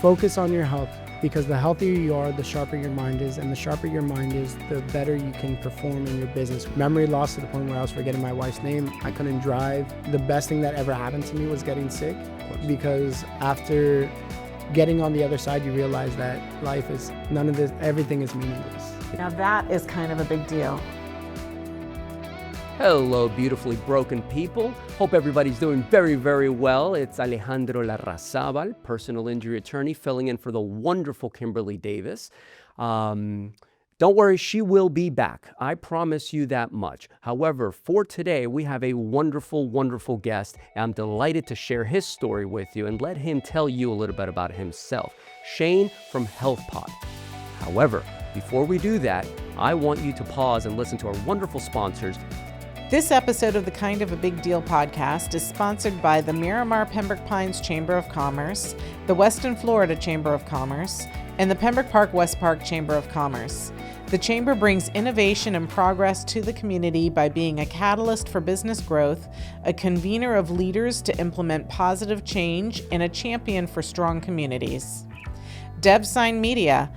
Focus on your health, because the healthier you are, the sharper your mind is, and the sharper your mind is, the better you can perform in your business. Memory loss to the point where I was forgetting my wife's name. I couldn't drive. The best thing that ever happened to me was getting sick, because after getting on the other side, you realize that life is none of this, everything is meaningless. Now that is kind of a big deal. Hello, beautifully broken people. Hope everybody's doing very, very well. It's Alejandro Larrazabal, personal injury attorney, filling in for the wonderful Kimberly Davis. Don't worry, she will be back. I promise you that much. However, for today, we have a wonderful, wonderful guest. I'm delighted to share his story with you and let him tell you a little bit about himself. Shane from HealthPod. However, before we do that, I want you to pause and listen to our wonderful sponsors. This episode of the Kind of a Big Deal podcast is sponsored by the Miramar Pembroke Pines Chamber of Commerce, the Weston Florida Chamber of Commerce, and the Pembroke Park West Park Chamber of Commerce. The Chamber brings innovation and progress to the community by being a catalyst for business growth, a convener of leaders to implement positive change, and a champion for strong communities. Devsign Media,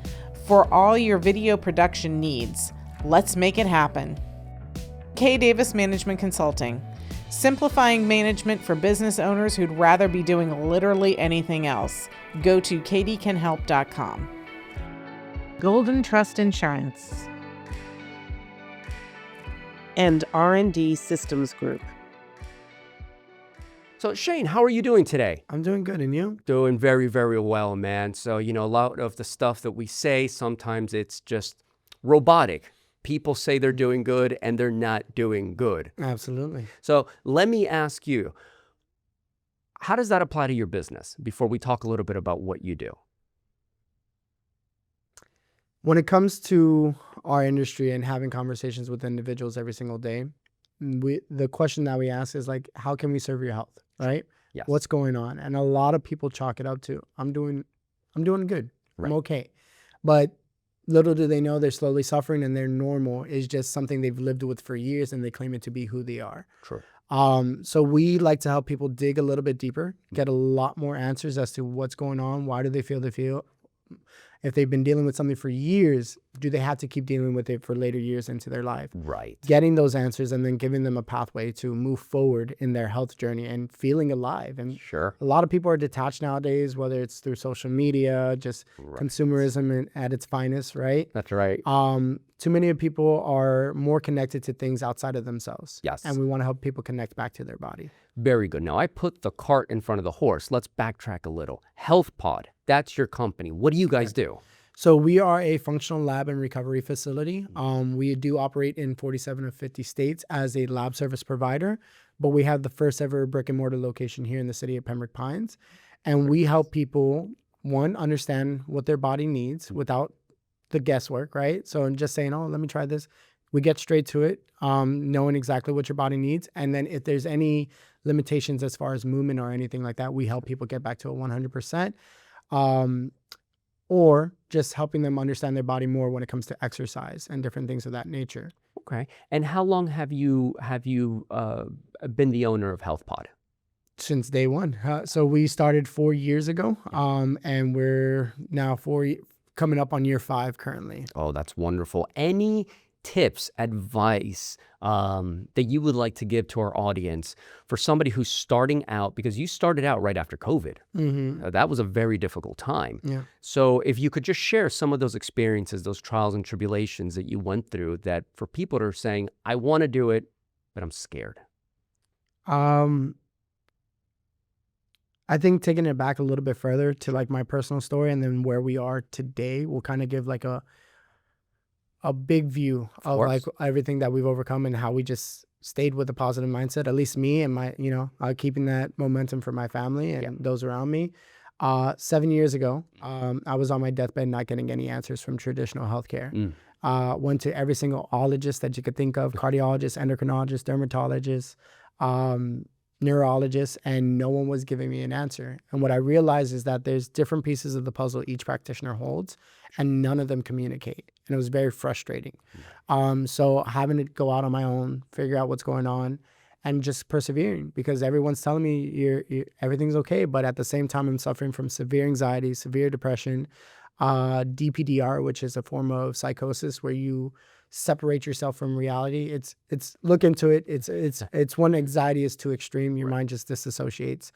for all your video production needs. Let's make it happen. K. Davis Management Consulting, simplifying management for business owners who'd rather be doing literally anything else. Go to kdcanhelp.com. Golden Trust Insurance and R&D Systems Group. So Shane, how are you doing today? I'm doing good, and you? Doing very, very well, man. So, a lot of the stuff that we say, sometimes it's just robotic. People say they're doing good and they're not doing good. Absolutely. So let me ask you, how does that apply to your business before we talk a little bit about what you do? When it comes to our industry and having conversations with individuals every single day, the question that we ask is like, how can we serve your health, right? Yes. What's going on? And a lot of people chalk it up to, I'm doing good. Right. I'm okay. But little do they know they're slowly suffering, and their normal is just something they've lived with for years, and they claim it to be who they are. True. So we like to help people dig a little bit deeper, get a lot more answers as to what's going on. Why do they feel? If they've been dealing with something for years, do they have to keep dealing with it for later years into their life? Right. Getting those answers and then giving them a pathway to move forward in their health journey and feeling alive. And Sure. a lot of people are detached nowadays, whether it's through social media, just consumerism at its finest, right? That's right. Too many people are more connected to things outside of themselves. Yes. And we want to help people connect back to their body. Very good. Now, I put the cart in front of the horse. Let's backtrack a little. HealthPod, that's your company. What do you guys do? So we are a functional lab and recovery facility. We do operate in 47 of 50 states as a lab service provider, but we have the first ever brick and mortar location here in the city of Pembroke Pines. And we help people, one, understand what their body needs without the guesswork, right? So just saying, oh, let me try this. We get straight to it, knowing exactly what your body needs. And then if there's any limitations as far as movement or anything like that, we help people get back to a 100%. Or just helping them understand their body more when it comes to exercise and different things of that nature. Okay. And how long have you been the owner of HealthPod? Since day one. So we started 4 years ago, and we're now coming up on year 5 currently. Oh, that's wonderful. Any tips, advice that you would like to give to our audience for somebody who's starting out, because you started out right after COVID. Mm-hmm. That was a very difficult time. Yeah. So if you could just share some of those experiences, those trials and tribulations that you went through, that for people that are saying, I want to do it, but I'm scared. I think taking it back a little bit further to like my personal story and then where we are today will kind of give like a big view of like everything that we've overcome and how we just stayed with a positive mindset, at least me and my, keeping that momentum for my family and those around me. 7 years ago, I was on my deathbed not getting any answers from traditional healthcare. Went to every single ologist that you could think of, cardiologist, endocrinologist, dermatologist, neurologist, and no one was giving me an answer. And what I realized is that there's different pieces of the puzzle each practitioner holds, and none of them communicate. And it was very frustrating. So having to go out on my own, figure out what's going on, and just persevering, because everyone's telling me everything's okay. But at the same time, I'm suffering from severe anxiety, severe depression, DPDR, which is a form of psychosis where you separate yourself from reality. It's look into it. It's when anxiety is too extreme, your mind just disassociates.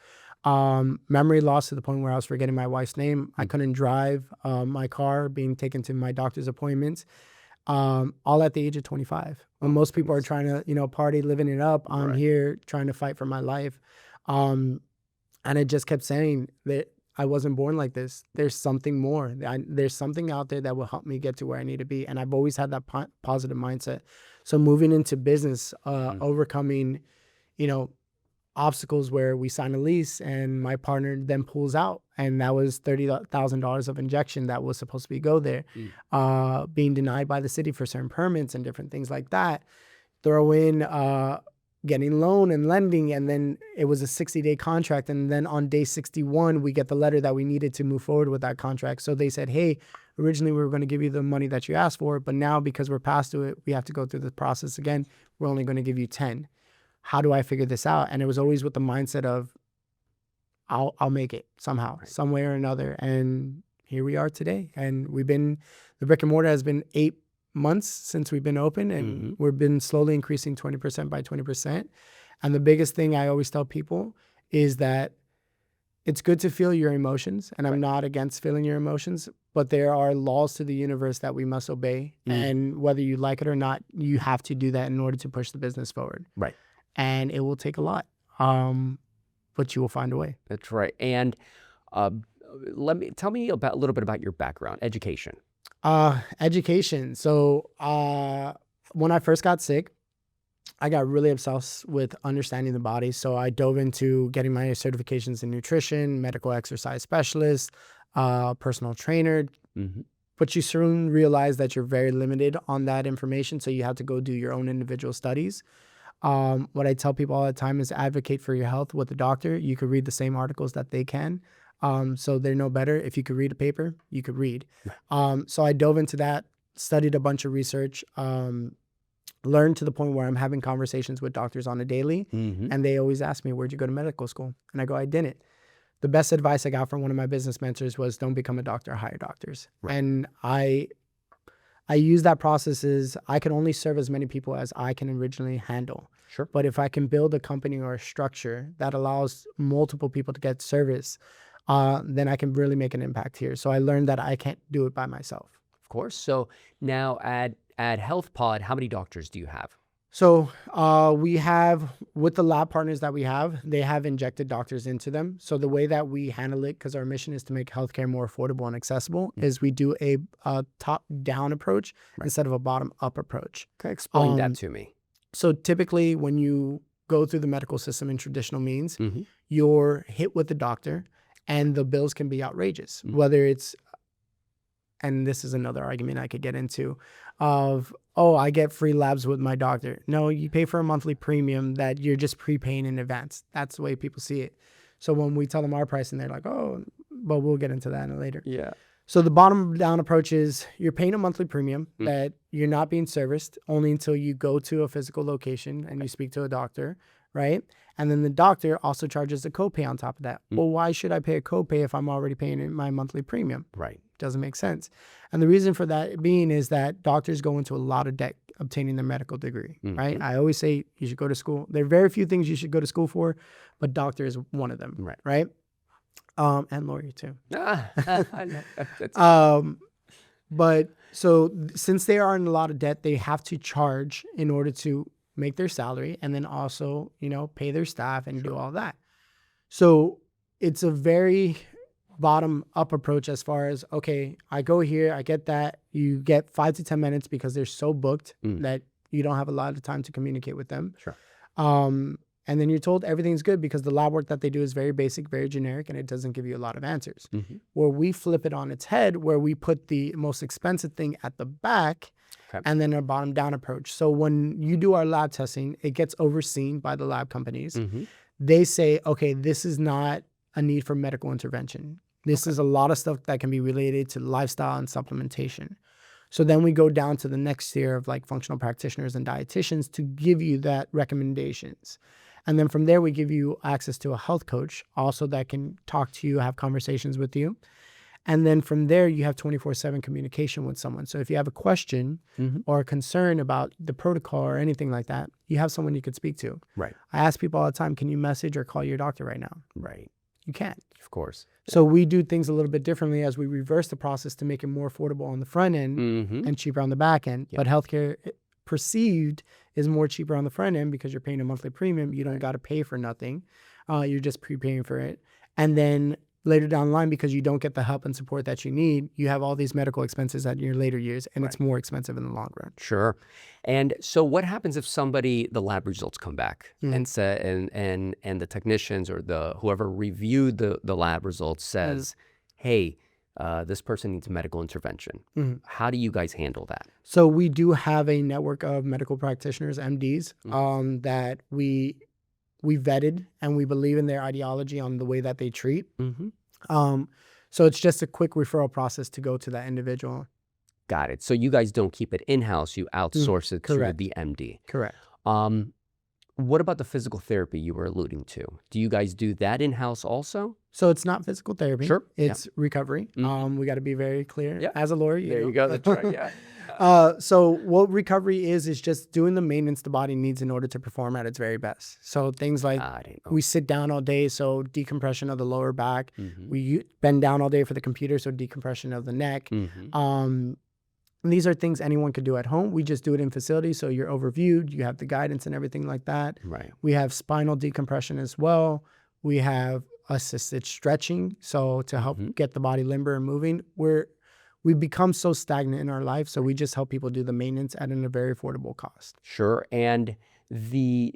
Memory loss to the point where I was forgetting my wife's name. I couldn't drive my car, being taken to my doctor's appointments, all at the age of 25. When most people are trying to, party, living it up, I'm here trying to fight for my life. And I just kept saying that I wasn't born like this. There's something more. There's something out there that will help me get to where I need to be. And I've always had that positive mindset. So moving into business, overcoming, obstacles where we sign a lease and my partner then pulls out, and that was $30,000 of injection that was supposed to go there, being denied by the city for certain permits and different things like that. Throw in getting loan and lending, and then it was a 60-day contract, and then on day 61 we get the letter that we needed to move forward with that contract. So they said, hey, originally we were going to give you the money that you asked for, but now because we're past to it, we have to go through the process again. We're only going to give you 10. How do I figure this out? And it was always with the mindset of I'll make it somehow, some way or another. And here we are today. And the brick-and-mortar has been 8 months since we've been open, and we've been slowly increasing 20% by 20%. And the biggest thing I always tell people is that it's good to feel your emotions, and I'm not against feeling your emotions, but there are laws to the universe that we must obey. And whether you like it or not, you have to do that in order to push the business forward. Right. And it will take a lot, but you will find a way. That's right. And tell me a little bit about your background, education. Education. So when I first got sick, I got really obsessed with understanding the body. So I dove into getting my certifications in nutrition, medical exercise specialist, personal trainer. But you soon realize that you're very limited on that information. So you have to go do your own individual studies. What I tell people all the time is advocate for your health with a doctor. You could read the same articles that they can. So they're no better. If you could read a paper, you could read. So I dove into that, studied a bunch of research, learned to the point where I'm having conversations with doctors on a daily. And they always ask me, where'd you go to medical school? And I go, I didn't. The best advice I got from one of my business mentors was don't become a doctor, hire doctors. And I use that process as I can only serve as many people as I can originally handle. Sure. But if I can build a company or a structure that allows multiple people to get service, then I can really make an impact here. So I learned that I can't do it by myself. Of course. So now at HealthPod, how many doctors do you have? So we have, with the lab partners that we have, they have injected doctors into them. So the way that we handle it, because our mission is to make healthcare more affordable and accessible, is we do a top-down approach instead of a bottom-up approach. Okay, explain that to me. So typically when you go through the medical system in traditional means, you're hit with the doctor and the bills can be outrageous, whether it's, and this is another argument I could get into, of, I get free labs with my doctor. No, you pay for a monthly premium that you're just prepaying in advance. That's the way people see it. So when we tell them our price and they're like, but we'll get into that later. Yeah. So the bottom down approach is you're paying a monthly premium that you're not being serviced only until you go to a physical location and you speak to a doctor, right? And then the doctor also charges a copay on top of that. Well, why should I pay a copay if I'm already paying my monthly premium? Right. Doesn't make sense. And the reason for that being is that doctors go into a lot of debt obtaining their medical degree, right? I always say you should go to school. There are very few things you should go to school for, but doctor is one of them, right? And lawyer too. But so since they are in a lot of debt, they have to charge in order to make their salary and then also, pay their staff and do all that. So it's a very bottom up approach as far as, okay, I go here, I get that. You get 5 to 10 minutes because they're so booked that you don't have a lot of time to communicate with them. Sure. And then you're told everything's good because the lab work that they do is very basic, very generic, and it doesn't give you a lot of answers. Where we flip it on its head, where we put the most expensive thing at the back and then a bottom down approach. So when you do our lab testing, it gets overseen by the lab companies. They say, okay, this is not a need for medical intervention. This is a lot of stuff that can be related to lifestyle and supplementation. So then we go down to the next tier of like functional practitioners and dietitians to give you that recommendations. And then from there, we give you access to a health coach also that can talk to you, have conversations with you. And then from there, you have 24/7 communication with someone. So if you have a question or a concern about the protocol or anything like that, you have someone you could speak to. Right. I ask people all the time, can you message or call your doctor right now? Right. You can't. Of course. So we do things a little bit differently as we reverse the process to make it more affordable on the front end and cheaper on the back end. But healthcare perceived is more cheaper on the front end because you're paying a monthly premium. You don't got to pay for nothing. You're just prepaying for it. And then later down the line, because you don't get the help and support that you need, you have all these medical expenses at your later years, and it's more expensive in the long run. Sure. And so what happens if the lab results come back and say, and the technicians or whoever reviewed the lab results says, hey, this person needs medical intervention. How do you guys handle that? So we do have a network of medical practitioners, MDs, that we vetted, and we believe in their ideology on the way that they treat. So it's just a quick referral process to go to that individual. Got it. So you guys don't keep it in-house, you outsource it to the MD. Correct. What about the physical therapy you were alluding to? Do you guys do that in-house also? So it's not physical therapy. Sure. It's recovery. We got to be very clear. As a lawyer, there you go. That's right. Yeah. So what recovery is just doing the maintenance the body needs in order to perform at its very best. So things like we sit down all day, so decompression of the lower back. We bend down all day for the computer, so decompression of the neck. And these are things anyone could do at home. We just do it in facilities, so you're overviewed. You have the guidance and everything like that. Right. We have spinal decompression as well. We have assisted stretching, so to help get the body limber and moving. We've become so stagnant in our life, so we just help people do the maintenance at a very affordable cost. Sure. And when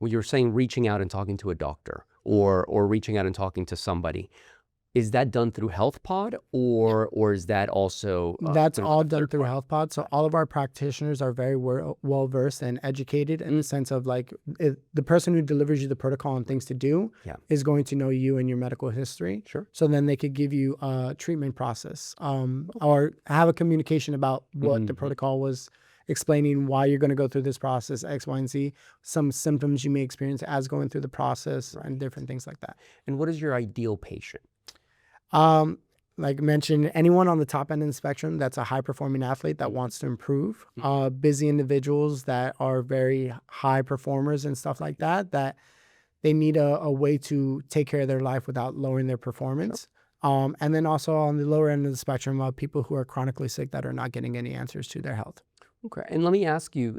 you're saying reaching out and talking to a doctor or reaching out and talking to somebody, is that done through HealthPod or is that also? That's all done through HealthPod. So all of our practitioners are very well versed and educated in the sense of like the person who delivers you the protocol and things to do is going to know you and your medical history. Sure. So then they could give you a treatment process or have a communication about what the protocol was, explaining why you're going to go through this process, X, Y, and Z, some symptoms you may experience as going through the process and different things like that. And what is your ideal patient? Like I mentioned, anyone on the top end of the spectrum that's a high performing athlete that wants to improve, busy individuals that are very high performers and stuff like that, that they need a way to take care of their life without lowering their performance. And then also on the lower end of the spectrum, people who are chronically sick that are not getting any answers to their health. Okay, and let me ask you,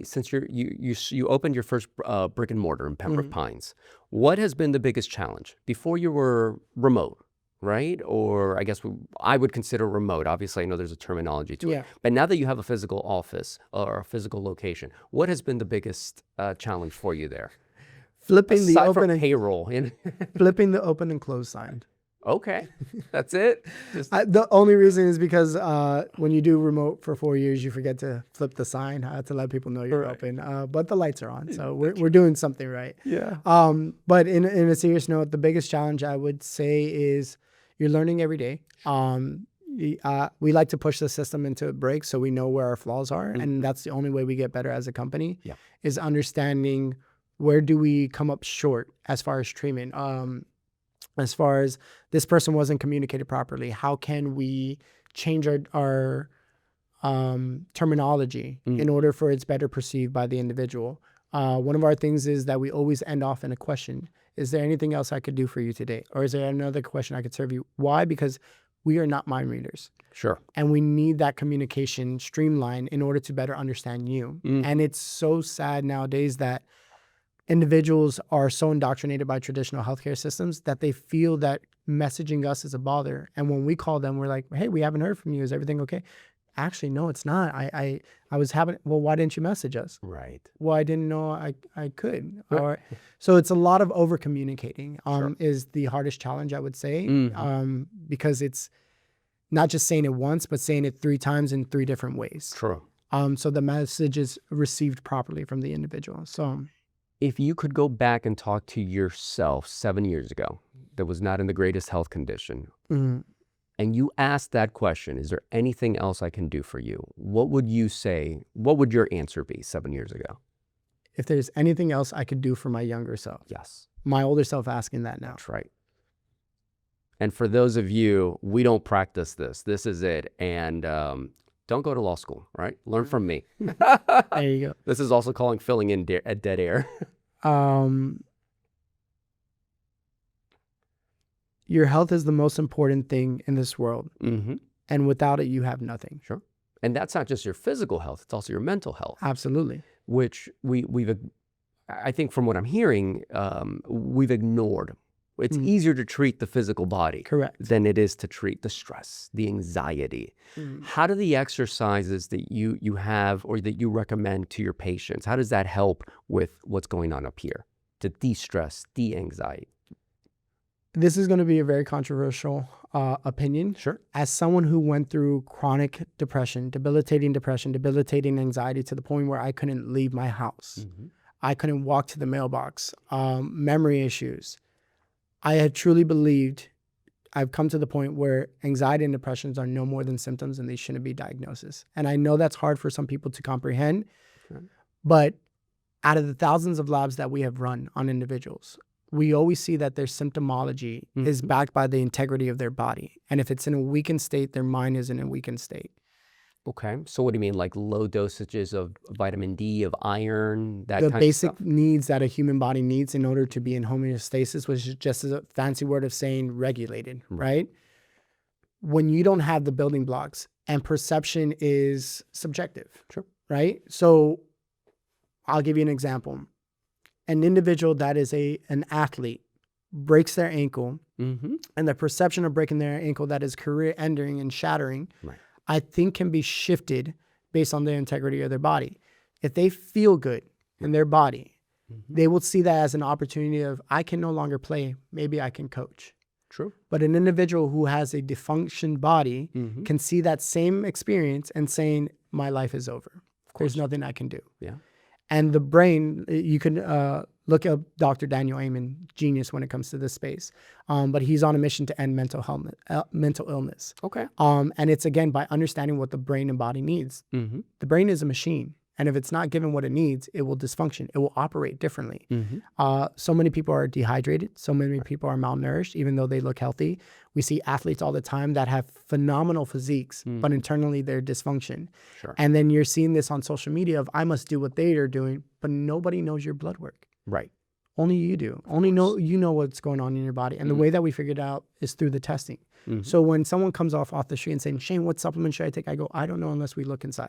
since you opened your first brick and mortar in Pembroke Pines, what has been the biggest challenge? Before you were remote, right? Or I guess I would consider remote. Obviously, I know there's a terminology to it. But now that you have a physical office or a physical location, what has been the biggest challenge for you there? Flipping the open and payroll. Flipping the open and close sign. Okay, that's it. The only reason is because when you do remote for 4 years, you forget to flip the sign to let people know you're open. But the lights are on, so we're doing something right. Yeah. But in a serious note, the biggest challenge I would say is you're learning every day. We like to push the system into a break so we know where our flaws are, and that's the only way we get better as a company. Is understanding where do we come up short as far as treatment. As far as this person wasn't communicated properly, how can we change our terminology in order for it's better perceived by the individual? One of our things is that we always end off in a question. Is there anything else I could do for you today? Or is there another question I could serve you? Why? Because we are not mind readers. Sure. And we need that communication streamlined in order to better understand you. And it's so sad nowadays that individuals are so indoctrinated by traditional healthcare systems that they feel that messaging us is a bother. And when we call them, we're like, hey, we haven't heard from you. Is everything okay? Actually, no, it's not. I was having, well, why didn't you message us? Right. Well, I didn't know I could. Or, so it's a lot of over communicating is the hardest challenge, I would say, because it's not just saying it once, but saying it 3 times in 3 different ways. True. So the message is received properly from the individual. So if you could go back and talk to yourself 7 years ago that was not in the greatest health condition, and you asked that question, is there anything else I can do for you? What would you say? What would your answer be 7 years ago? if there's anything else I could do for my younger self. Yes. My older self asking that now. That's right. And for those of you, we don't practice this. This is it. And don't go to law school, right? Learn from me. There you go. This is also calling filling in dead air. Your health is the most important thing in this world. Mm-hmm. And without it, you have nothing. Sure. And that's not just your physical health. It's also your mental health. Absolutely. Which we've, I think from what I'm hearing, we've ignored. It's easier to treat the physical body Correct. than it is to treat the stress, the anxiety. How do the exercises that you have or that you recommend to your patients, how does that help with what's going on up here to de-stress, de-anxiety? This is going to be a very controversial opinion. Sure. As someone who went through chronic depression, debilitating anxiety to the point where I couldn't leave my house. I couldn't walk to the mailbox, memory issues. I had truly believed, I've come to the point where anxiety and depressions are no more than symptoms and they shouldn't be diagnoses. And I know that's hard for some people to comprehend, but out of the thousands of labs that we have run on individuals, we always see that their symptomology is backed by the integrity of their body. And if it's in a weakened state, their mind is in a weakened state. Okay. So what do you mean, like low dosages of vitamin D, of iron, that the kind basic of stuff? needs that a human body needs in order to be in homeostasis, which is just a fancy word of saying regulated, right? When you don't have the building blocks, and perception is subjective, right? So I'll give you an example. An individual that is an athlete breaks their ankle, and the perception of breaking their ankle that is career ending and shattering, I think can be shifted based on the integrity of their body. If they feel good in their body, they will see that as an opportunity of, I can no longer play, maybe I can coach. True. But an individual who has a dysfunctioned body can see that same experience and saying, my life is over. There's nothing I can do. Yeah. And the brain, you can look up Dr. Daniel Amen, genius when it comes to this space. But he's on a mission to end mental illness. Okay. And it's, again, by understanding what the brain and body needs. The brain is a machine. And if it's not given what it needs, it will dysfunction. It will operate differently. So many people are dehydrated. So many people are malnourished, even though they look healthy. We see athletes all the time that have phenomenal physiques, but internally they're dysfunction. Sure. And then you're seeing this on social media of, I must do what they are doing, but nobody knows your blood work. Right. Only you do. Only you know what's going on in your body. And the way that we figured out is through the testing. So when someone comes off the street and saying, Shane, what supplement should I take? I go, I don't know unless we look inside.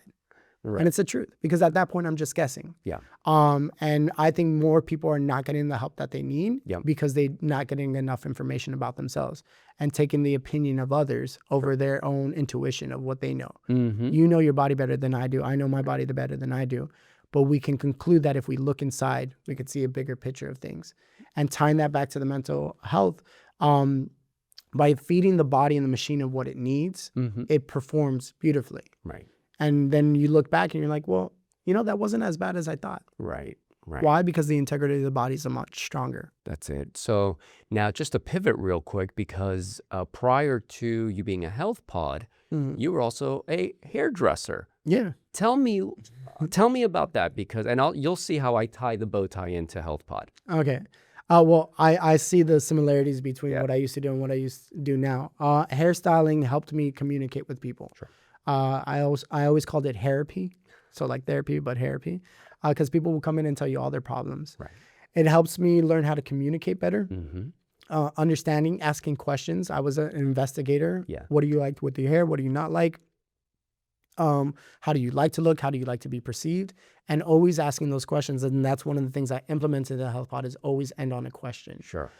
Right. And it's the truth, because at that point, I'm just guessing. Yeah. And I think more people are not getting the help that they need because they're not getting enough information about themselves and taking the opinion of others over their own intuition of what they know. You know your body better than I do. I know my body better than I do. But we can conclude that if we look inside, we can see a bigger picture of things. And tying that back to the mental health, by feeding the body and the machine of what it needs, it performs beautifully. Right. And then you look back and you're like, well, that wasn't as bad as I thought. Right. Right. Why? Because the integrity of the body is much stronger. That's it. So now just to pivot real quick, because prior to you being a health pod, you were also a hairdresser. Yeah. Tell me about that, because you'll see how I tie the bow tie into health pod. Okay. Well, I see the similarities between what I used to do and what I used to do now. Hairstyling helped me communicate with people. Sure. I always called it hairapy, so like therapy, but hairapy, because people will come in and tell you all their problems. Right. It helps me learn how to communicate better, understanding, asking questions. I was an investigator. Yeah. What do you like with your hair? What do you not like? How do you like to look? How do you like to be perceived? And always asking those questions. And that's one of the things I implemented in the health pod is always end on a question. Sure.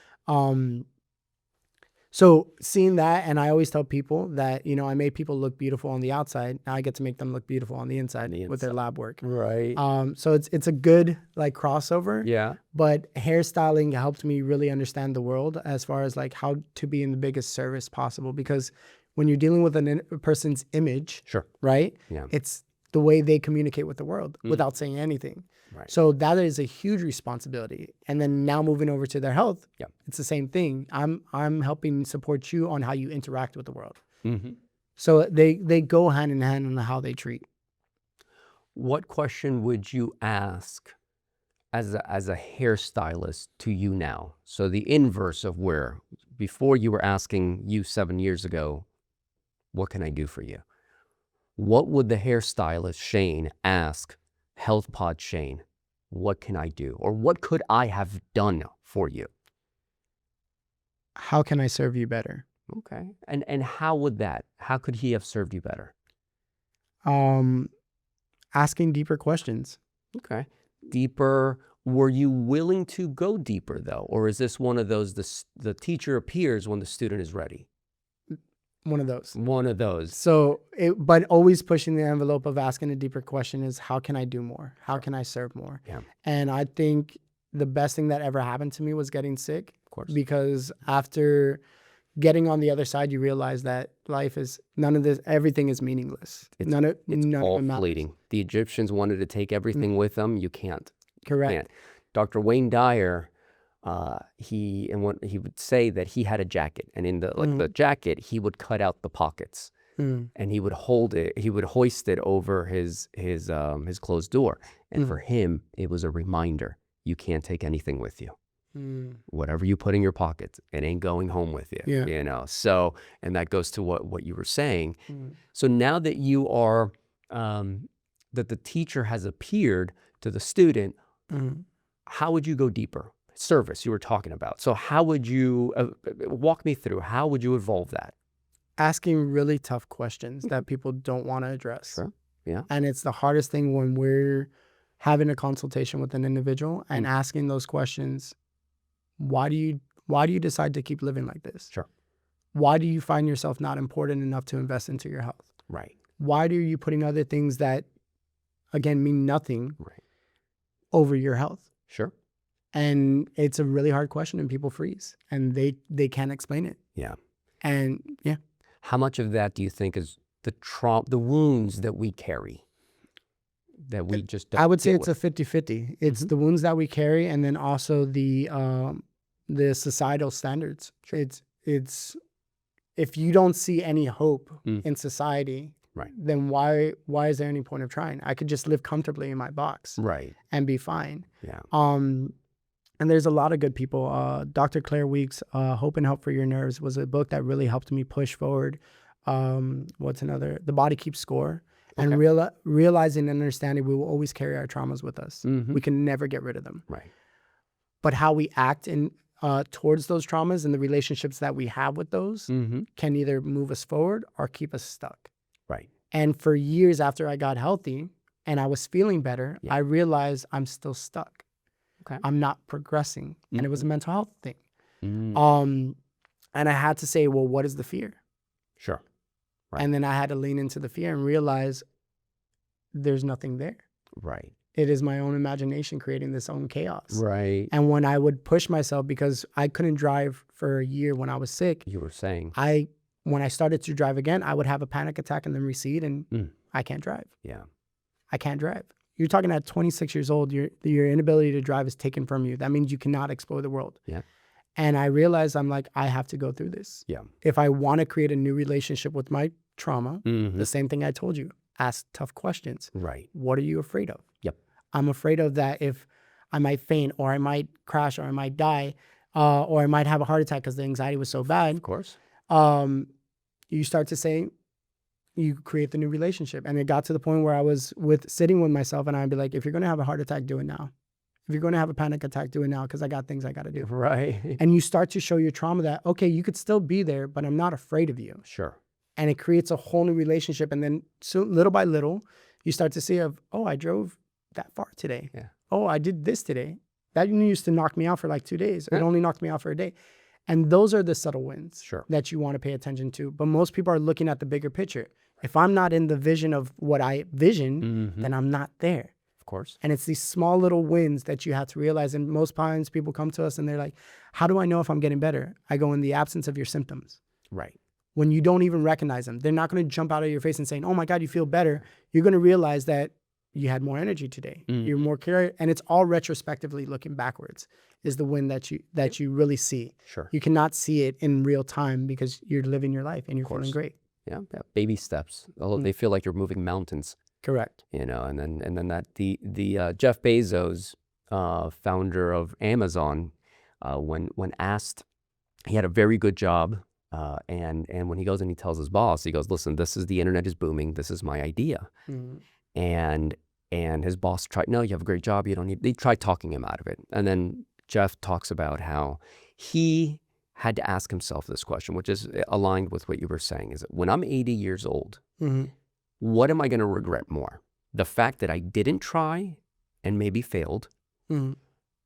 So seeing that, and I always tell people that, I made people look beautiful on the outside. Now I get to make them look beautiful on the inside with their lab work. Right. So it's a good crossover. Yeah. But hairstyling helped me really understand the world as far as how to be in the biggest service possible. Because when you're dealing with a person's image, right? Yeah. It's the way they communicate with the world without saying anything. Right. So that is a huge responsibility. And then now moving over to their health, it's the same thing. I'm helping support you on how you interact with the world. So they go hand in hand on how they treat. What question would you ask as a hairstylist to you now? So the inverse of where before you were asking you 7 years ago, what can I do for you? What would the hairstylist Shane ask Health Pod Shane? What can I do? Or what could I have done for you? How can I serve you better? Okay. And how could he have served you better? Asking deeper questions. Okay. Deeper. Were you willing to go deeper though? Or is this one of those, the teacher appears when the student is ready? One of those. One of those. So, but always pushing the envelope of asking a deeper question is, how can I do more? How can I serve more? Yeah. And I think the best thing that ever happened to me was getting sick. Of course. Because after getting on the other side, you realize that life is everything is meaningless. It's none of all it matters. fleeting. The Egyptians wanted to take everything with them. You can't. Correct. Can't. Dr. Wayne Dyer, he would say that he had a jacket, and in the jacket he would cut out the pockets, and he would hold it. He would hoist it over his closed door, and for him it was a reminder: you can't take anything with you. Whatever you put in your pockets, it ain't going home with you. Yeah. You know. So, and that goes to what you were saying. So now that you are, that the teacher has appeared to the student, how would you go deeper? Service you were talking about. So how would you walk me through? How would you evolve that? Asking really tough questions that people don't want to address. Sure. Yeah. And it's the hardest thing when we're having a consultation with an individual and asking those questions. Why do you decide to keep living like this? Sure. Why do you find yourself not important enough to invest into your health? Right. Why do you putting other things that, again, mean nothing over your health? Sure. And it's a really hard question, and people freeze, and they can't explain it. Yeah. And yeah. How much of that do you think is the wounds that we carry? That we just don't I would say deal it's a 50-50. It's the wounds that we carry, and then also the societal standards. It's if you don't see any hope in society, then why is there any point of trying? I could just live comfortably in my box and be fine. Yeah. And there's a lot of good people. Dr. Claire Weeks' Hope and Help for Your Nerves was a book that really helped me push forward. What's another? The Body Keeps Score. And realizing and understanding we will always carry our traumas with us. We can never get rid of them. Right. But how we act towards those traumas and the relationships that we have with those can either move us forward or keep us stuck. Right. And for years after I got healthy and I was feeling better, I realized I'm still stuck. Okay. I'm not progressing. And it was a mental health thing. And I had to say, well, what is the fear? Sure. Right. And then I had to lean into the fear and realize there's nothing there. Right. It is my own imagination creating this own chaos. Right. And when I would push myself, because I couldn't drive for a year when I was sick. You were saying. When I started to drive again, I would have a panic attack and then recede, and I can't drive. Yeah. I can't drive. You're talking at 26 years old, your inability to drive is taken from you. That means you cannot explore the world. Yeah. And I realized I have to go through this. Yeah. If I want to create a new relationship with my trauma, the same thing I told you, ask tough questions. Right. What are you afraid of? Yep. I'm afraid of that if I might faint or I might crash or I might die or I might have a heart attack because the anxiety was so bad. Of course. You start to say, you create the new relationship. And it got to the point where I was sitting with myself and I'd be like, if you're going to have a heart attack, do it now. If you're going to have a panic attack, do it now because I got things I got to do. Right. And you start to show your trauma that, okay, you could still be there, but I'm not afraid of you. Sure. And it creates a whole new relationship. And then so little by little, you start to see I drove that far today. Yeah. Oh, I did this today. That used to knock me out for like 2 days. It only knocked me out for a day. And those are the subtle wins that you want to pay attention to. But most people are looking at the bigger picture. If I'm not in the vision of what I vision, then I'm not there. Of course. And it's these small little wins that you have to realize. And most times people come to us and they're like, how do I know if I'm getting better? I go, in the absence of your symptoms. Right. When you don't even recognize them, they're not going to jump out of your face and saying, oh my God, you feel better. You're going to realize that you had more energy today. You're more curious. And it's all retrospectively looking backwards is the win that you really see. Sure. You cannot see it in real time because you're living your life and you're feeling great. Yeah. Baby steps. Although they feel like you're moving mountains. Correct. And then that the Jeff Bezos founder of Amazon, when asked, he had a very good job, and when he goes and he tells his boss, he goes, "Listen, the internet is booming. This is my idea." Mhm. And his boss tried, "No, you have a great job. You don't need." They tried talking him out of it, and then Jeff talks about how he had to ask himself this question, which is aligned with what you were saying: is that when I'm 80 years old, Mhm. what am I going to regret more? The fact that I didn't try and maybe failed, Mhm.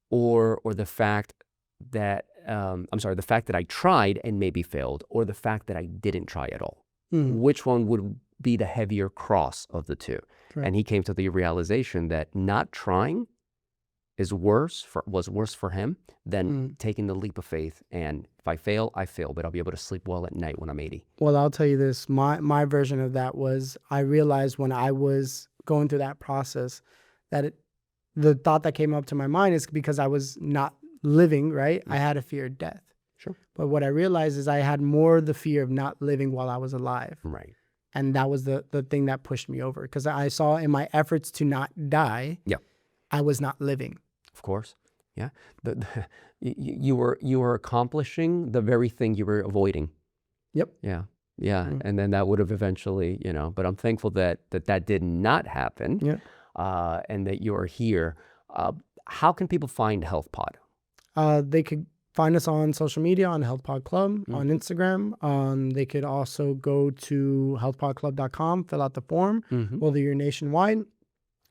or the fact that the fact that I tried and maybe failed, or the fact that I didn't try at all. Mhm. Which one would be the heavier cross of the two? Correct. And he came to the realization that not trying was worse for him than taking the leap of faith. And if I fail, I fail, but I'll be able to sleep well at night when I'm 80. Well, I'll tell you this. My version of that was, I realized when I was going through that process that the thought that came up to my mind is because I was not living, right? I had a fear of death. Sure. But what I realized is I had more the fear of not living while I was alive. Right. And that was the thing that pushed me over, because I saw in my efforts to not die, I was not living. Of course. Yeah. You were accomplishing the very thing you were avoiding. Yep. Yeah. Yeah. And then that would have eventually, but I'm thankful that did not happen. Yeah. And that you're here. How can people find HealthPod? They could find us on social media, on HealthPod Club, on Instagram. They could also go to healthpodclub.com, fill out the form, whether you're nationwide.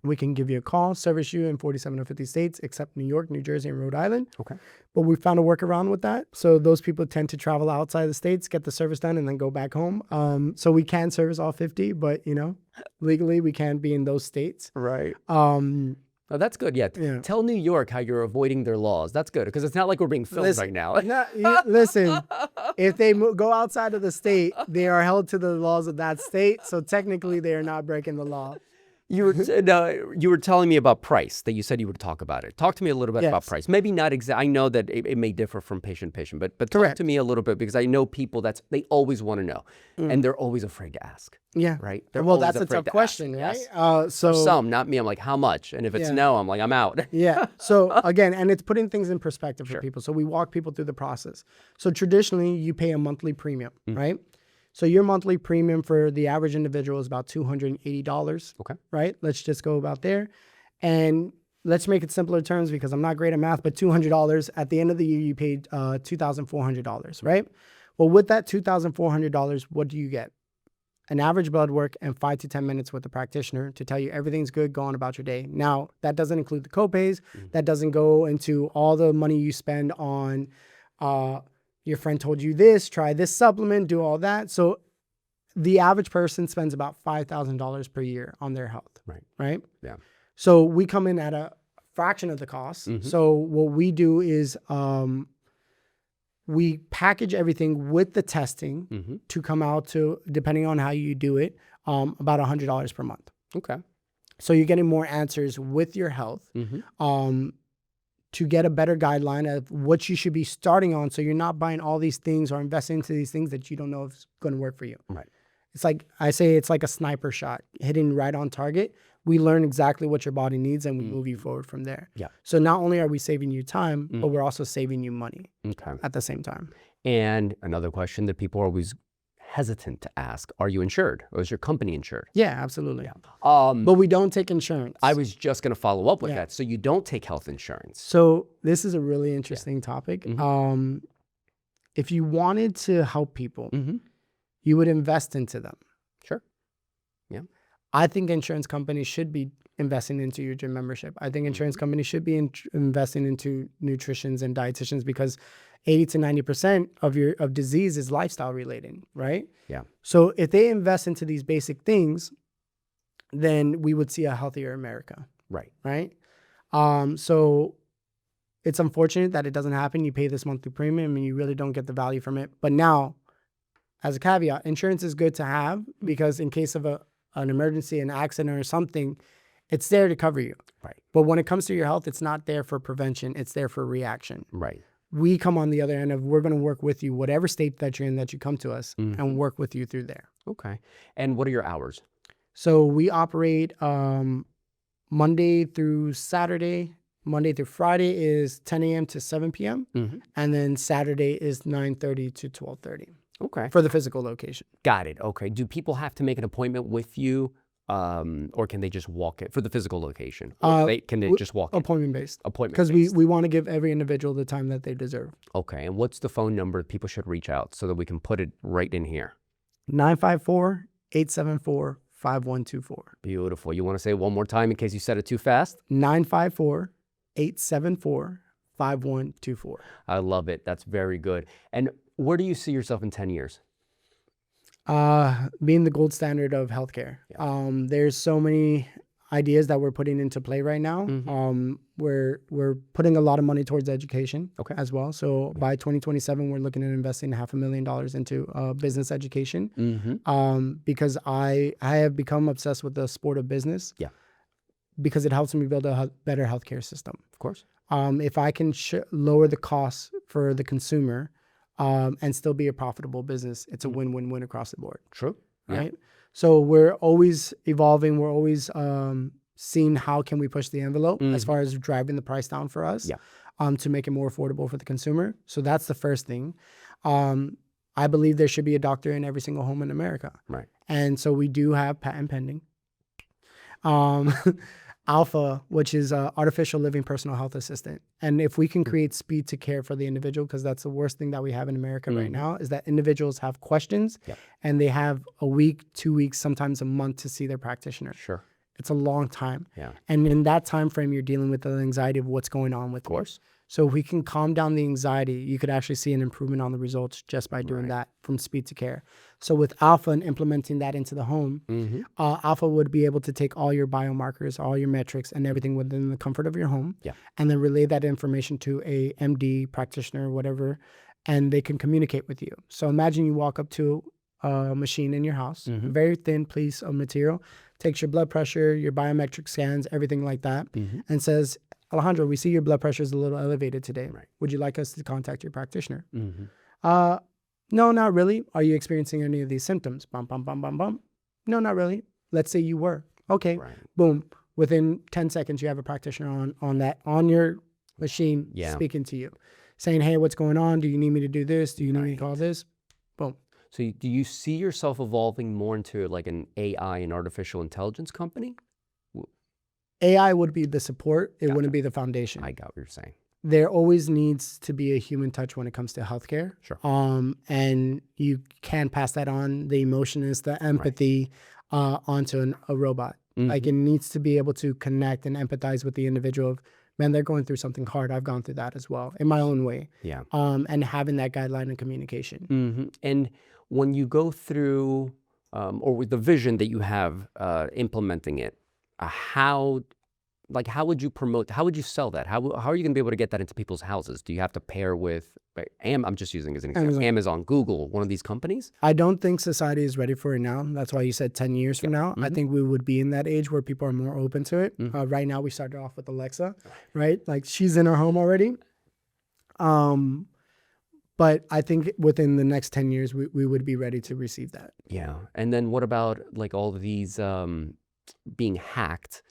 We can give you a call, service you in 47 of 50 states, except New York, New Jersey, and Rhode Island. Okay. But we found a workaround with that. So those people tend to travel outside the states, get the service done, and then go back home. So we can service all 50, but, legally we can't be in those states. Right. Oh, that's good. Yeah. Tell New York how you're avoiding their laws. That's good, because it's not like we're being filmed right now. Listen, if they go outside of the state, they are held to the laws of that state. So technically, they are not breaking the law. You were telling me about price, that you said you would talk about it. Talk to me a little bit about price. Maybe not exactly. I know that it may differ from patient to patient, but talk to me a little bit, because I know people they always want to know, and they're always afraid to ask. Yeah. Right. Well, that's a tough question, right? Yes. So for some, not me. I'm like, how much? And if it's no, I'm like, I'm out. Yeah. So again, and it's putting things in perspective for people. So we walk people through the process. So traditionally, you pay a monthly premium, right? So your monthly premium for the average individual is about $280. Okay. Right? Let's just go about there. And let's make it simpler terms, because I'm not great at math, but $200 at the end of the year, you paid $2,400, right? Well, with that $2,400, what do you get? An average blood work and 5 to 10 minutes with the practitioner to tell you everything's good, go on about your day. Now, that doesn't include the copays. That doesn't go into all the money you spend on your friend told you this, try this supplement, do all that. So the average person spends about $5,000 per year on their health. Right? Yeah. So we come in at a fraction of the cost. So what we do is we package everything with the testing to come out to, depending on how you do it, about $100 per month. Okay. So you're getting more answers with your health. To get a better guideline of what you should be starting on, so you're not buying all these things or investing into these things that you don't know if it's going to work for you. Right. It's like, I say, it's like a sniper shot, hitting right on target. We learn exactly what your body needs, and we move you forward from there. Yeah. So not only are we saving you time, but we're also saving you money at the same time. And another question that people are always hesitant to ask: are you insured, or is your company insured? Yeah, absolutely. But we don't take insurance. I was just going to follow up with that. So you don't take health insurance. So this is a really interesting topic. If you wanted to help people, you would invest into them. Sure. Yeah. I think insurance companies should be investing into your gym membership. I think insurance companies should be investing into nutritionists and dietitians, because 80 to 90% of disease is lifestyle related, right? Yeah. So if they invest into these basic things, then we would see a healthier America. Right. Right. So it's unfortunate that it doesn't happen. You pay this monthly premium and you really don't get the value from it. But now, as a caveat, insurance is good to have, because in case of an emergency, an accident or something, it's there to cover you. Right. But when it comes to your health, it's not there for prevention. It's there for reaction. Right. We come on the other end of, we're going to work with you, whatever state that you're in, that you come to us, and work with you through there. Okay. And what are your hours? So we operate Monday through Saturday, Monday through Friday is 10 a.m. to 7 p.m. And then Saturday is 9:30 to 12:30 Okay. for the physical location. Got it. Okay. Do people have to make an appointment with you, or can they just walk it for the physical location? Or can they just walk in? Appointment based. Appointment Because based. we want to give every individual the time that they deserve. Okay. And what's the phone number people should reach out so that we can put it right in here? 954-874-5124. Beautiful. You want to say it one more time in case you said it too fast? 954-874-5124. I love it. That's very good. And where do you see yourself in 10 years? Being the gold standard of healthcare. There's so many ideas that we're putting into play right now. We're putting a lot of money towards education as well. So by 2027, we're looking at investing $500,000 into business education. Because I have become obsessed with the sport of business. Yeah. Because it helps me build a better healthcare system. Of course. If I can lower the costs for the consumer and still be a profitable business, it's a win-win-win across the board. True. Right? So we're always evolving. We're always seeing how can we push the envelope as far as driving the price down for us to make it more affordable for the consumer. So that's the first thing. I believe there should be a doctor in every single home in America. Right. And so we do have patent pending. Alpha, which is artificial living personal health assistant. And if we can create speed to care for the individual, because that's the worst thing that we have in America right now, is that individuals have questions and they have a week, 2 weeks, sometimes a month to see their practitioner. Sure. It's a long time. Yeah. And in that time frame, you're dealing with the anxiety of what's going on with Of course. So if we can calm down the anxiety, you could actually see an improvement on the results just by doing that from speed to care. So with Alpha and implementing that into the home, Alpha would be able to take all your biomarkers, all your metrics, and everything within the comfort of your home, and then relay that information to a MD, practitioner, whatever, and they can communicate with you. So imagine you walk up to a machine in your house, a very thin piece of material, takes your blood pressure, your biometric scans, everything like that, and says, Alejandro, we see your blood pressure is a little elevated today. Would you like us to contact your practitioner? No, not really. Are you experiencing any of these symptoms? Bum, bum, bum, bum, bum. No, not really. Let's say you were. Okay. Boom. Within 10 seconds, you have a practitioner on your machine speaking to you, saying, hey, what's going on? Do you need me to do this? Do you need me to call this? Boom. So do you see yourself evolving more into like an AI and artificial intelligence company? AI would be the support. It wouldn't be the foundation. I got what you're saying. There always needs to be a human touch when it comes to healthcare. Sure. And you can pass that on, the emotionness, the empathy, onto a robot. Like it needs to be able to connect and empathize with the individual of, man, they're going through something hard. I've gone through that as well in my own way. Yeah. And having that guideline and communication. And when you go through, or with the vision that you have implementing it, how would you promote, how would you sell that? How are you going to be able to get that into people's houses? Do you have to pair with, I'm just using as an example, Amazon, Google, one of these companies? I don't think society is ready for it now. That's why you said 10 years from now. I think we would be in that age where people are more open to it. Right now, we started off with Alexa, right? Like she's in our home already. But I think within the next 10 years, we would be ready to receive that. Yeah. And then what about like all of these being hacked,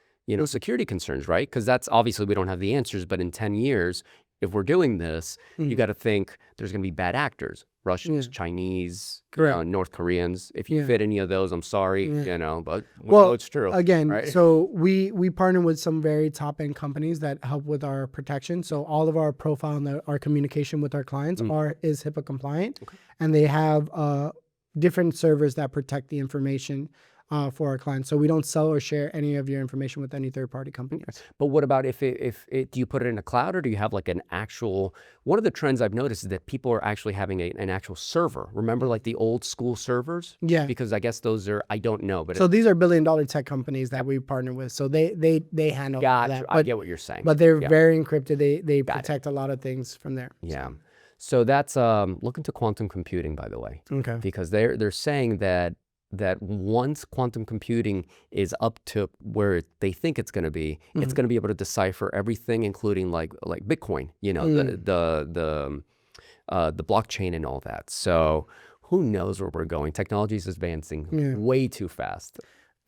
security concerns, right? Because that's obviously we don't have the answers, but in 10 years, if we're doing this, you got to think there's going to be bad actors, Russians, Chinese, North Koreans. If you fit any of those, I'm sorry, but well, it's true. Again, right? So we partner with some very top end companies that help with our protection. So all of our profile and our communication with our clients is HIPAA compliant, and they have different servers that protect the information for our clients. So we don't sell or share any of your information with any third-party companies. But what about if do you put it in a cloud, or do you have like an actual, one of the trends I've noticed is that people are actually having an actual server. Remember like the old school servers? Yeah. Because I guess those are, I don't know. But so these are billion-dollar tech companies that we partner with. So they handle that. I get what you're saying. But they're very encrypted. They protect a lot of things from there. Yeah. So that's, look into quantum computing, by the way. Okay. Because they're saying that once quantum computing is up to where they think it's going to be, it's going to be able to decipher everything, including like Bitcoin, the blockchain and all that. So who knows where we're going? Technology is advancing way too fast.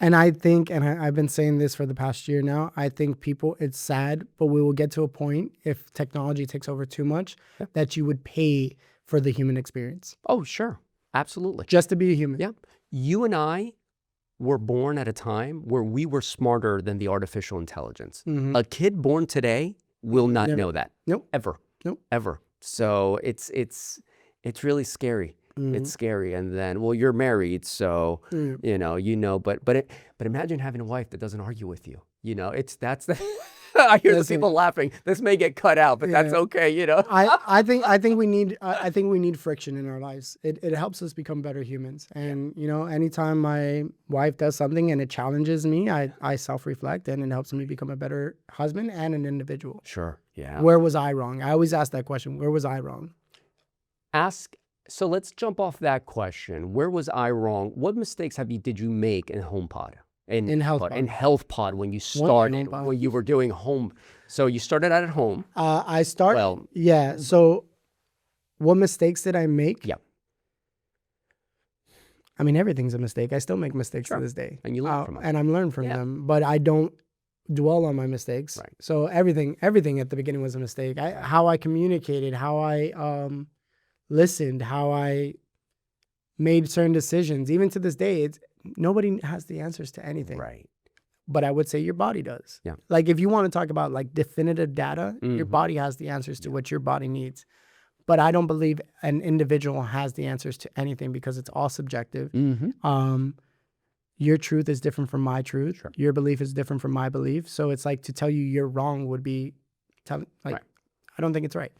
And I think, and I've been saying this for the past year now, I think people, it's sad, but we will get to a point if technology takes over too much that you would pay for the human experience. Oh, sure. Absolutely. Just to be a human. Yeah. You and I were born at a time where we were smarter than the artificial intelligence. A kid born today will not know that. Nope. Ever. Nope. Ever. So it's really scary. It's scary. And then, well, you're married, so but imagine having a wife that doesn't argue with you. That's the I hear the people laughing. This may get cut out, but that's okay, I think we need friction in our lives. It helps us become better humans. And anytime my wife does something and it challenges me, I self-reflect, and it helps me become a better husband and an individual. Sure. Yeah. Where was I wrong? I always ask that question. Where was I wrong? So let's jump off that question. Where was I wrong? What mistakes did you make in HomePod? In HealthPod when you started, when you were doing home. So you started out at home. So what mistakes did I make? Yeah. I mean, everything's a mistake. I still make mistakes to this day. And you learn from them. And I'm learning from them, but I don't dwell on my mistakes. Right. So everything at the beginning was a mistake. How I communicated, how I listened, how I made certain decisions. Even to this day, nobody has the answers to anything. Right. But I would say your body does. Yeah. Like if you want to talk about like definitive data, your body has the answers to what your body needs. But I don't believe an individual has the answers to anything because it's all subjective. Your truth is different from my truth. Sure. Your belief is different from my belief. So it's like to tell you you're wrong would be I don't think it's right.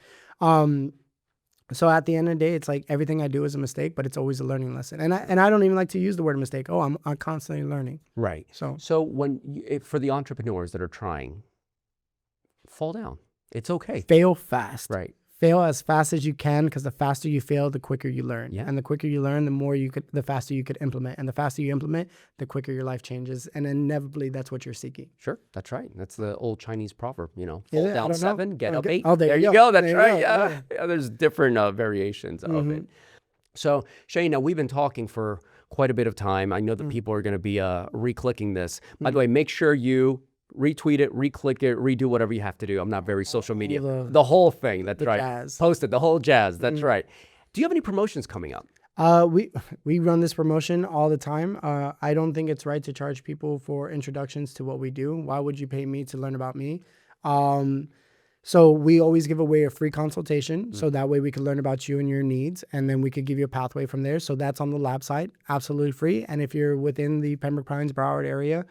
So at the end of the day, it's like everything I do is a mistake, but it's always a learning lesson. And I don't even like to use the word mistake. Oh, I'm constantly learning. Right. So for the entrepreneurs that are trying, fall down. It's okay. Fail fast. Right. Fail as fast as you can, because the faster you fail, the quicker you learn. Yeah. And the quicker you learn, the faster you could implement. And the faster you implement, the quicker your life changes. And inevitably, that's what you're seeking. Sure, that's right. That's the old Chinese proverb, fall it? down 7, get up 8. Oh, there you go. That's there right. You yeah, there's different variations of it. So, Shane, now we've been talking for quite a bit of time. I know that people are going to be re-clicking this. By the way, make sure you retweet it, re-click it, redo whatever you have to do. I'm not very social media. The whole thing. That's right. Jazz. Post it, the whole jazz. That's right. Do you have any promotions coming up? We run this promotion all the time. I don't think it's right to charge people for introductions to what we do. Why would you pay me to learn about me? So we always give away a free consultation. So that way we can learn about you and your needs, and then we could give you a pathway from there. So that's on the lab site, absolutely free. And if you're within the Pembroke Pines, Broward area,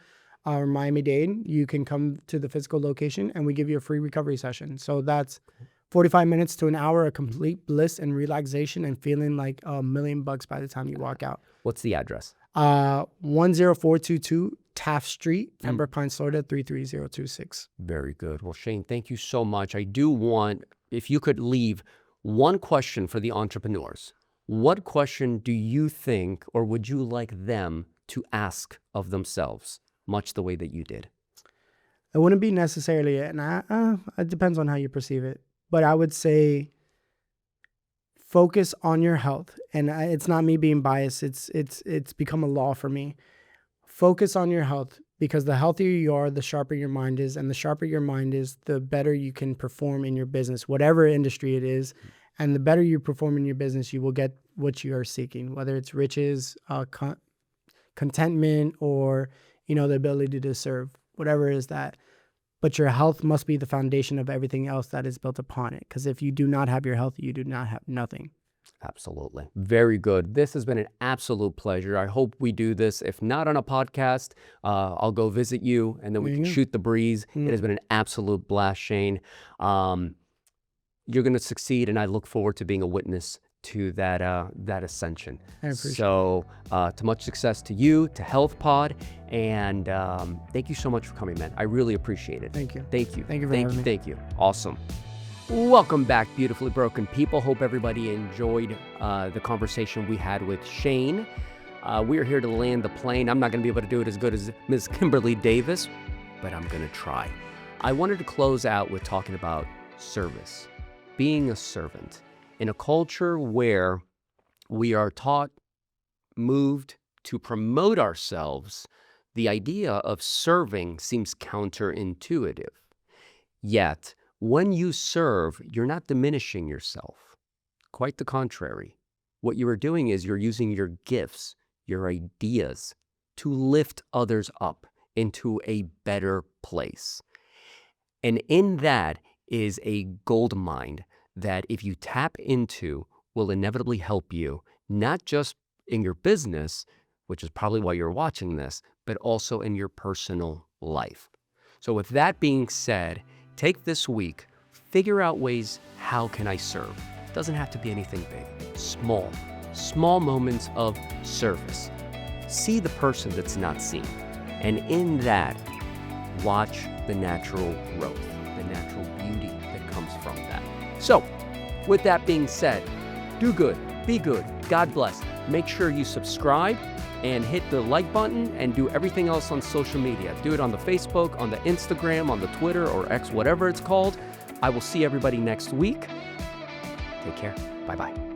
or Miami-Dade, you can come to the physical location and we give you a free recovery session. So that's 45 minutes to an hour of complete bliss and relaxation and feeling like $1,000,000 by the time you walk out. What's the address? 10422 Taft Street, Pembroke Pines, Florida, 33026. Very good. Well, Shane, thank you so much. I do want, if you could leave one question for the entrepreneurs, what question do you think, or would you like them to ask of themselves, much the way that you did? It wouldn't be necessarily, it depends on how you perceive it. But I would say focus on your health. And it's not me being biased. It's become a law for me. Focus on your health, because the healthier you are, the sharper your mind is. And the sharper your mind is, the better you can perform in your business, whatever industry it is. And the better you perform in your business, you will get what you are seeking, whether it's riches, contentment, or the ability to serve, whatever it is that. But your health must be the foundation of everything else that is built upon it. Because if you do not have your health, you do not have nothing. Absolutely. Very good. This has been an absolute pleasure. I hope we do this. If not on a podcast, I'll go visit you and then we can shoot the breeze. It has been an absolute blast, Shane. You're going to succeed, and I look forward to being a witness to that ascension. I appreciate so to much success to you, to HealthPod, and thank you so much for coming, man. I really appreciate it. Thank you. Thank you. Thank you for having me. Thank you. Awesome. Welcome back, beautifully broken people. Hope everybody enjoyed the conversation we had with Shane. We're here to land the plane. I'm not going to be able to do it as good as Ms. Kimberly Davis, but I'm going to try. I wanted to close out with talking about service, being a servant. In a culture where we are taught, moved to promote ourselves, The idea of serving seems counterintuitive. Yet, when you serve, you're not diminishing yourself. Quite the contrary. What you are doing is you're using your gifts, your ideas, to lift others up into a better place. And in that is a gold mine that if you tap into will inevitably help you, not just in your business, which is probably why you're watching this, but also in your personal life. So with that being said, take this week, figure out ways, how can I serve? It doesn't have to be anything big, small moments of service. See the person that's not seen. And in that, watch the natural growth, the natural beauty that comes from that. So with that being said, do good, be good, God bless. Make sure you subscribe and hit the like button and do everything else on social media. Do it on the Facebook, on the Instagram, on the Twitter or X, whatever it's called. I will see everybody next week. Take care. Bye-bye.